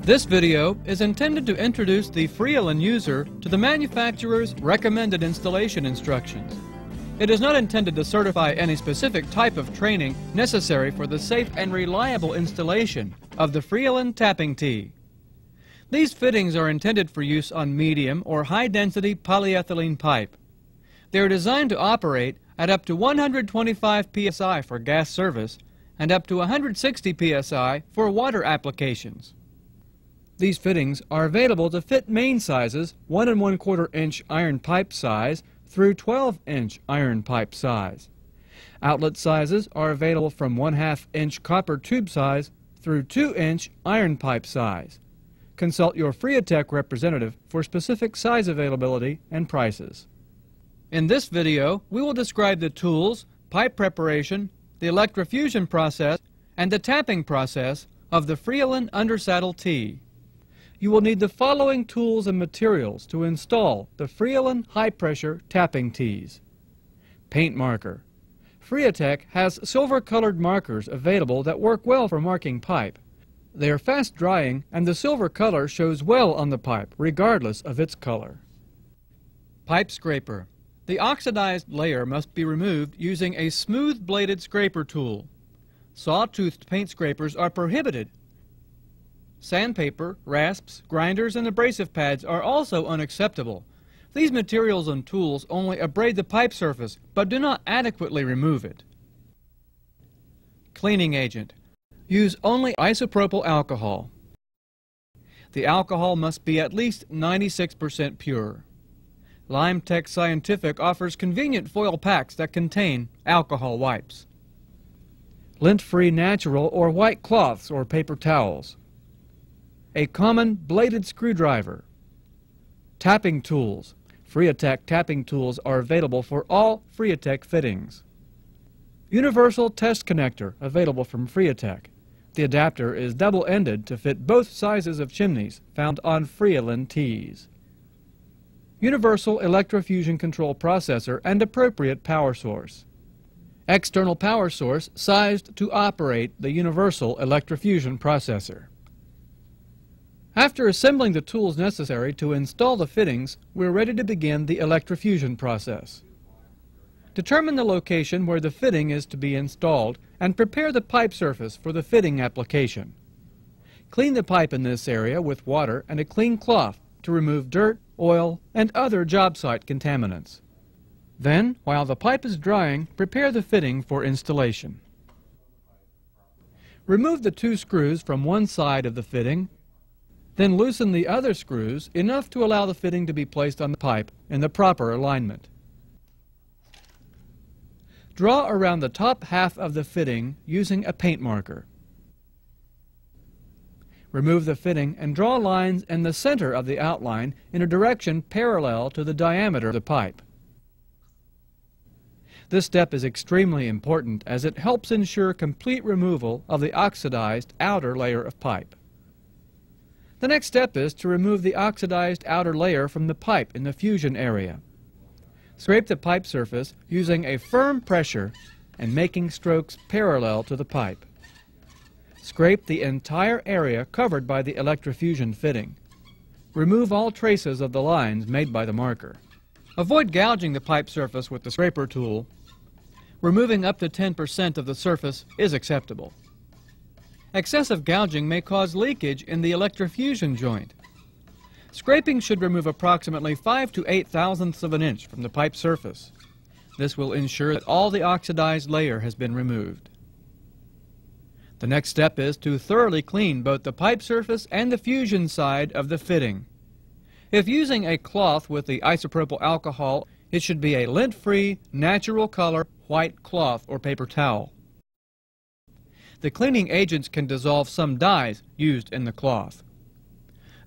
This video is intended to introduce the Frialen user to the manufacturer's recommended installation instructions. It is not intended to certify any specific type of training necessary for the safe and reliable installation of the Frialen tapping tee. These fittings are intended for use on medium or high-density polyethylene pipe. They are designed to operate at up to 125 psi for gas service and up to 160 psi for water applications. These fittings are available to fit main sizes 1 1/4 inch iron pipe size through 12-inch iron pipe size. Outlet sizes are available from 1/2 inch copper tube size through 2-inch iron pipe size. Consult your Friatech representative for specific size availability and prices. In this video, we will describe the tools, pipe preparation, the electrofusion process, and the tapping process of the Frialen Undersaddle tee. You will need the following tools and materials to install the Frialen high-pressure tapping tees. Paint marker. Friatech has silver-colored markers available that work well for marking pipe. They are fast-drying and the silver color shows well on the pipe regardless of its color. Pipe scraper. The oxidized layer must be removed using a smooth-bladed scraper tool. Saw-toothed paint scrapers are prohibited. Sandpaper, rasps, grinders, and abrasive pads are also unacceptable. These materials and tools only abrade the pipe surface, but do not adequately remove it. Cleaning agent. Use only isopropyl alcohol. The alcohol must be at least 96% pure. LimeTech Scientific offers convenient foil packs that contain alcohol wipes. Lint-free natural or white cloths or paper towels. A common bladed screwdriver. Tapping tools. Friatech tapping tools are available for all Friatech fittings. Universal test connector available from Friatech. The adapter is double-ended to fit both sizes of chimneys found on Frialen tees. Universal electrofusion control processor and appropriate power source. External power source sized to operate the universal electrofusion processor. After assembling the tools necessary to install the fittings, we're ready to begin the electrofusion process. Determine the location where the fitting is to be installed and prepare the pipe surface for the fitting application. Clean the pipe in this area with water and a clean cloth to remove dirt, oil, and other job site contaminants. Then, while the pipe is drying, prepare the fitting for installation. Remove the 2 screws from one side of the fitting. Then loosen the other screws enough to allow the fitting to be placed on the pipe in the proper alignment. Draw around the top half of the fitting using a paint marker. Remove the fitting and draw lines in the center of the outline in a direction parallel to the diameter of the pipe. This step is extremely important as it helps ensure complete removal of the oxidized outer layer of pipe. The next step is to remove the oxidized outer layer from the pipe in the fusion area. Scrape the pipe surface using a firm pressure and making strokes parallel to the pipe. Scrape the entire area covered by the electrofusion fitting. Remove all traces of the lines made by the marker. Avoid gouging the pipe surface with the scraper tool. Removing up to 10% of the surface is acceptable. Excessive gouging may cause leakage in the electrofusion joint. Scraping should remove approximately 5 to 8 thousandths of an inch from the pipe surface. This will ensure that all the oxidized layer has been removed. The next step is to thoroughly clean both the pipe surface and the fusion side of the fitting. If using a cloth with the isopropyl alcohol, it should be a lint-free, natural color white cloth or paper towel. The cleaning agents can dissolve some dyes used in the cloth.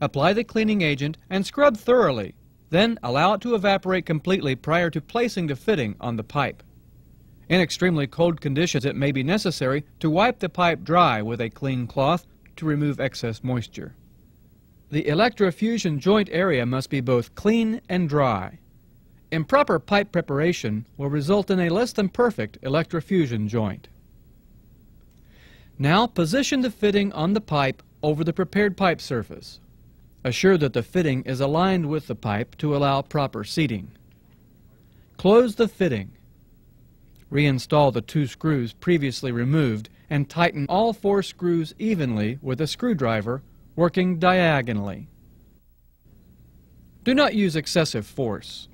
Apply the cleaning agent and scrub thoroughly, then allow it to evaporate completely prior to placing the fitting on the pipe. In extremely cold conditions, it may be necessary to wipe the pipe dry with a clean cloth to remove excess moisture. The electrofusion joint area must be both clean and dry. Improper pipe preparation will result in a less than perfect electrofusion joint. Now position the fitting on the pipe over the prepared pipe surface. Assure that the fitting is aligned with the pipe to allow proper seating. Close the fitting. Reinstall the 2 screws previously removed and tighten all 4 screws evenly with a screwdriver, working diagonally. Do not use excessive force.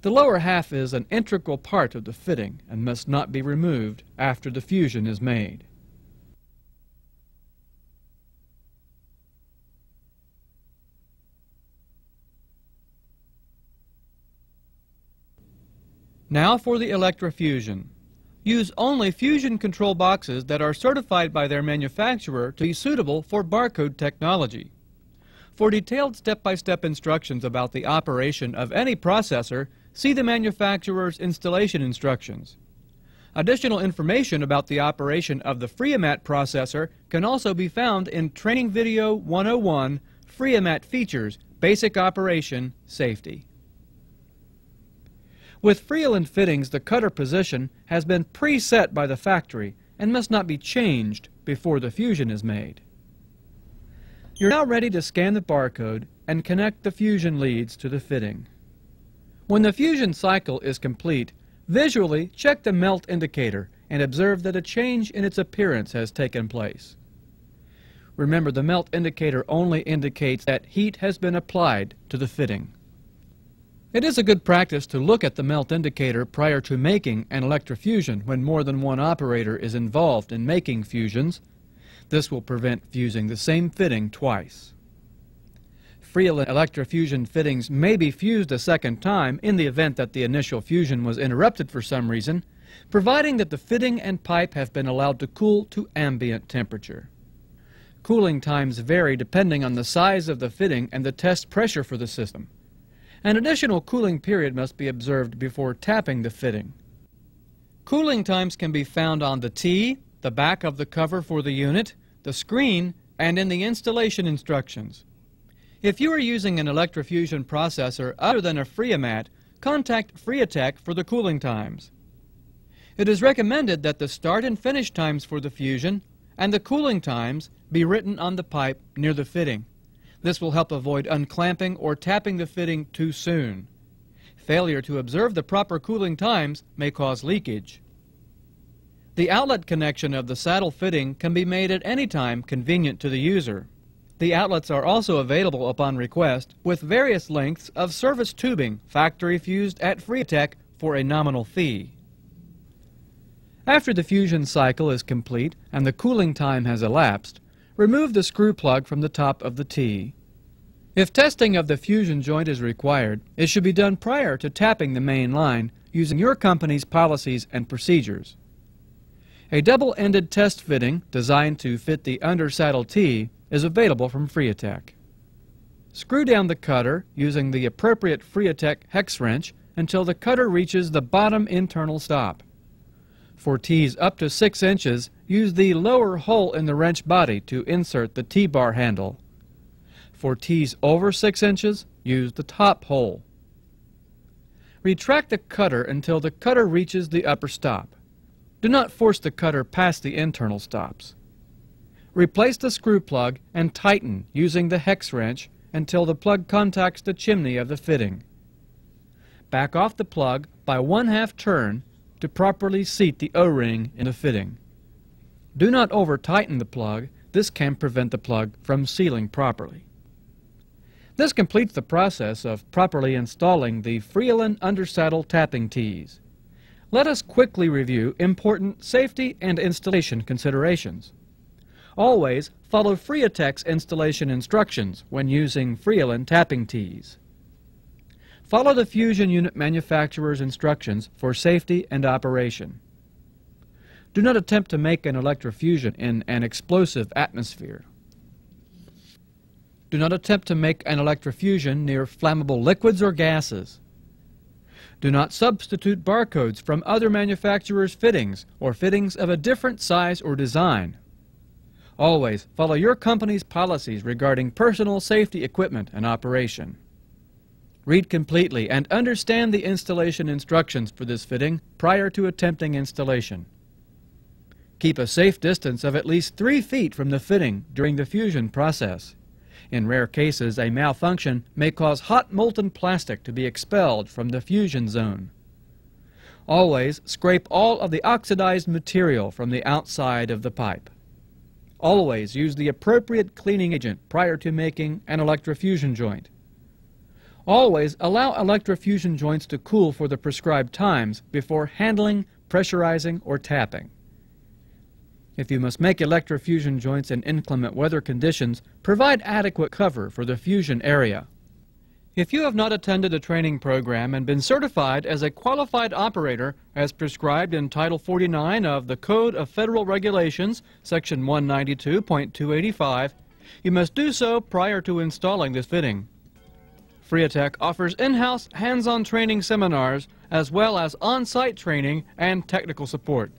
The lower half is an integral part of the fitting and must not be removed after the fusion is made. Now for the electrofusion. Use only fusion control boxes that are certified by their manufacturer to be suitable for barcode technology. For detailed step-by-step instructions about the operation of any processor, see the manufacturer's installation instructions. Additional information about the operation of the Frialen processor can also be found in Training Video 101, Frialen Features, Basic Operation, Safety. With Frialen fittings, the cutter position has been preset by the factory and must not be changed before the fusion is made. You're now ready to scan the barcode and connect the fusion leads to the fitting. When the fusion cycle is complete, visually check the melt indicator and observe that a change in its appearance has taken place. Remember, the melt indicator only indicates that heat has been applied to the fitting. It is a good practice to look at the melt indicator prior to making an electrofusion when more than one operator is involved in making fusions. This will prevent fusing the same fitting twice. Frialen electrofusion fittings may be fused a second time in the event that the initial fusion was interrupted for some reason, providing that the fitting and pipe have been allowed to cool to ambient temperature. Cooling times vary depending on the size of the fitting and the test pressure for the system. An additional cooling period must be observed before tapping the fitting. Cooling times can be found on the T, the back of the cover for the unit, the screen, and in the installation instructions. If you are using an electrofusion processor other than a Frialen, contact Friatech for the cooling times. It is recommended that the start and finish times for the fusion and the cooling times be written on the pipe near the fitting. This will help avoid unclamping or tapping the fitting too soon. Failure to observe the proper cooling times may cause leakage. The outlet connection of the saddle fitting can be made at any time convenient to the user. The outlets are also available upon request with various lengths of service tubing factory fused at Friatech for a nominal fee. After the fusion cycle is complete and the cooling time has elapsed, remove the screw plug from the top of the T. If testing of the fusion joint is required, it should be done prior to tapping the main line using your company's policies and procedures. A double-ended test fitting designed to fit the Undersaddle T is available from Friatech. Screw down the cutter using the appropriate Friatech hex wrench until the cutter reaches the bottom internal stop. For T's up to 6 inches, use the lower hole in the wrench body to insert the T-bar handle. For T's over 6 inches, use the top hole. Retract the cutter until the cutter reaches the upper stop. Do not force the cutter past the internal stops. Replace the screw plug and tighten using the hex wrench until the plug contacts the chimney of the fitting. Back off the plug by 1/2 turn to properly seat the O-ring in the fitting. Do not over-tighten the plug. This can prevent the plug from sealing properly. This completes the process of properly installing the Frialen Undersaddle tapping T's. Let us quickly review important safety and installation considerations. Always follow Friatech's installation instructions when using Frialen tapping T's. Follow the fusion unit manufacturer's instructions for safety and operation. Do not attempt to make an electrofusion in an explosive atmosphere. Do not attempt to make an electrofusion near flammable liquids or gases. Do not substitute barcodes from other manufacturers' fittings or fittings of a different size or design. Always follow your company's policies regarding personal safety equipment and operation. Read completely and understand the installation instructions for this fitting prior to attempting installation. Keep a safe distance of at least 3 feet from the fitting during the fusion process. In rare cases, a malfunction may cause hot molten plastic to be expelled from the fusion zone. Always scrape all of the oxidized material from the outside of the pipe. Always use the appropriate cleaning agent prior to making an electrofusion joint. Always allow electrofusion joints to cool for the prescribed times before handling, pressurizing, or tapping. If you must make electrofusion joints in inclement weather conditions, provide adequate cover for the fusion area. If you have not attended a training program and been certified as a qualified operator as prescribed in Title 49 of the Code of Federal Regulations, Section 192.285, you must do so prior to installing this fitting. Friatech offers in-house hands-on training seminars as well as on-site training and technical support.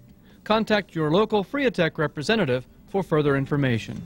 Contact your local Friatech representative for further information.